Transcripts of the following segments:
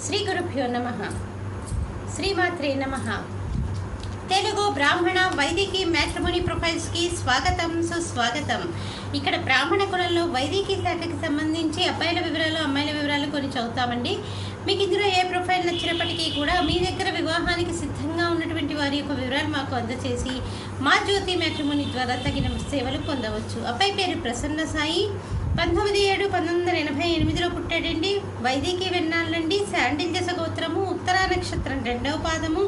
శ్రీ గురుభ్యో నమః. శ్రీమాత్రే నమః. తెలుగు బ్రాహ్మణ వైదికి మ్యాట్రిమోనీ ప్రొఫైల్స్కి స్వాగతం, సుస్వాగతం. ఇక్కడ బ్రాహ్మణ కులంలో వైదికి శాఖకి సంబంధించి అబ్బాయిల వివరాలు, అమ్మాయిల వివరాలు కొన్ని చదువుతామండి. మీకు ఇందులో ఏ ప్రొఫైల్ నచ్చినప్పటికీ కూడా మీ దగ్గర వివాహానికి సిద్ధంగా ఉన్నటువంటి వారి యొక్క వివరాలు మాకు అందచేసి మా జ్యోతి మ్యాట్రిమోనీ ద్వారా తగిన సేవలు పొందవచ్చు. అబ్బాయి పేరు ప్రసన్న సాయి, 19/7/1988లో పుట్టాడండి. వైదికి వెన్నాళ్ళండి. శాండిల్ దశ గోత్రము, ఉత్తరా నక్షత్రం 2వ పాదము,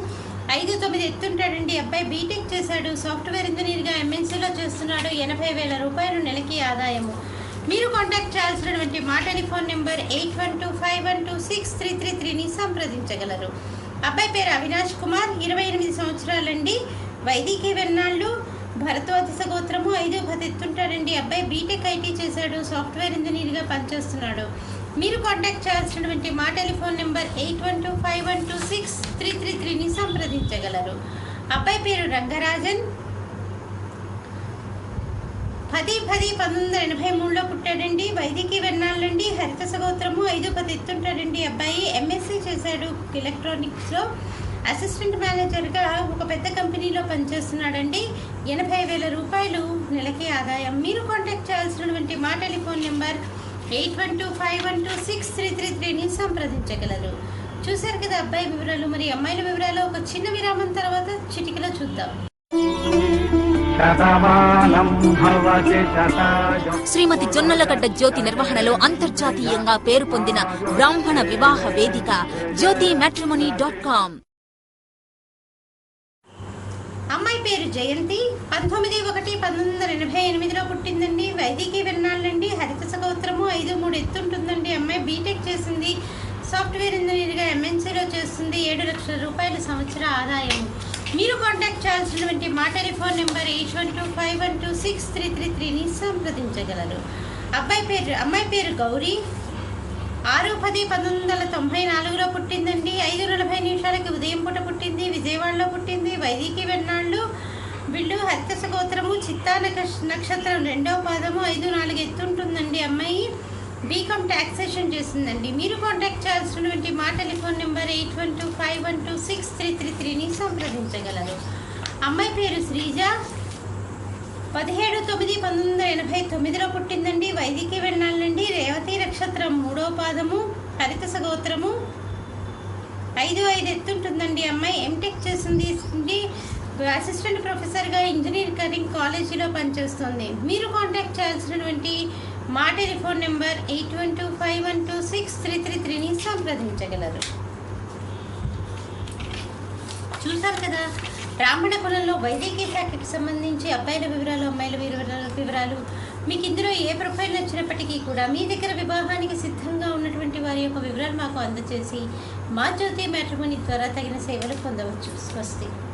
5'9" ఎత్తుంటాడండి. అబ్బాయి బీటెక్ చేశాడు. సాఫ్ట్వేర్ ఇంజనీర్గా ఎంఎన్సీలో చేస్తున్నాడు. 80,000 రూపాయలు నెలకి ఆదాయము. మీరు కాంటాక్ట్ చేయాల్సినటువంటి మా టెలిఫోన్ నెంబర్ 8125126333ని సంప్రదించగలరు. అబ్బాయి పేరు అవినాష్ కుమార్, 28 సంవత్సరాలండి. వైదికి వెన్నాళ్ళు, భరద్వాజ గోత్రము, 5'10" ఎత్తుంటాడండి. అబ్బాయి బీటెక్ ఐటీ చేశాడు. సాఫ్ట్వేర్ ఇంజనీర్గా పనిచేస్తున్నాడు. మీరు కాంటాక్ట్ చేయాల్సినటువంటి మా టెలిఫోన్ నెంబర్ 8125126333ని సంప్రదించగలరు. అబ్బాయి పేరు రంగరాజన్, 10/10/1983లో పుట్టాడండి. వైదికి వెన్నాళ్ళండి. హరిత గోత్రము, 5'10" ఎత్తుంటాడండి. అబ్బాయి ఎంఎస్సీ చేశాడు. ఎలక్ట్రానిక్స్లో అసిస్టెంట్ మేనేజర్గా ఒక పెద్ద కంపెనీలో పనిచేస్తున్నాడండి. 80,000 రూపాయలు నెలకి ఆదాయం. మీరు కాంటాక్ట్ చేయాల్సినటువంటి మా టెలిఫోన్ నెంబర్ 8125126333ని సంప్రదించగలరు. చూశారు కదా అబ్బాయి వివరాలు. మరి అమ్మాయిల వివరాలు ఒక చిన్న విరామం తర్వాత చిటికలో చూద్దాం. శ్రీమతి జొన్నలగడ్డ జ్యోతి నిర్వహణలో అంతర్జాతీయంగా పేరు పొందిన బ్రాహ్మణ వివాహ వేదిక జ్యోతి మ్యాట్రిమోనీ.com. అమ్మాయి పేరు జయంతి, 19/1/1988లో పుట్టిందండి. వైదికి వెన్నాళ్ళండి. హరిత గోత్రము, 5'3" ఎత్తుంటుందండి. అమ్మాయి బీటెక్ చేసింది. సాఫ్ట్వేర్ ఇంజనీర్గా ఎంఎన్సీలో చేస్తుంది. 7 లక్షల రూపాయలు సంవత్సర ఆదాయము. మీరు కాంటాక్ట్ చేయాల్సినటువంటి మా టెలిఫోన్ నెంబర్ 8125126333ని సంప్రదించగలరు. అమ్మాయి పేరు గౌరీ, 6/10/1994లో పుట్టిందండి. 5:40 ఉదయం పూట పుట్టింది. విజయవాడలో పుట్టింది. వైదికి వెన్నాళ్ళు. వీళ్ళు హరిత గోత్రము, చిత్తా నక్షత్రం 2వ పాదము, 5'4" ఎత్తుంటుందండి. అమ్మాయి బీకామ్ టాక్సేషన్ చేసిందండి. మీరు కాంటాక్ట్ చేయాల్సినటువంటి మా టెలిఫోన్ నెంబర్ 8125126333ని సంప్రదించగలరు. అమ్మాయి పేరు శ్రీజ, 17/9/1989లో పుట్టిందండి. వైదికి వెన్నాళ్ళండి. రేవతి నక్షత్రం 3వ పాదము, హరిత గోత్రము, 5'5" ఎత్తుంటుందండి. అమ్మాయి ఎంటెక్ చేసింది. అసిస్టెంట్ ప్రొఫెసర్గా ఇంజనీరింగ్ కాలేజీలో పనిచేస్తుంది. మీరు కాంటాక్ట్ చేయాల్సినటువంటి మా టెలిఫోన్ నెంబర్ 8125126333ని సంప్రదించగలరు. చూశారు కదా బ్రాహ్మణ కులంలో వైదికి శాఖకి సంబంధించి అబ్బాయిల వివరాలు, అమ్మాయిల వివరాలు. మీకు ఇందులో ఏ ప్రొఫైల్ నచ్చినప్పటికీ కూడా మీ దగ్గర వివాహానికి సిద్ధంగా ఉన్నటువంటి వారి యొక్క వివరాలు మాకు అందజేసి మా జ్యోతి మ్యాట్రిమోనీ ద్వారా తగిన సేవలు పొందవచ్చు. స్వస్తి.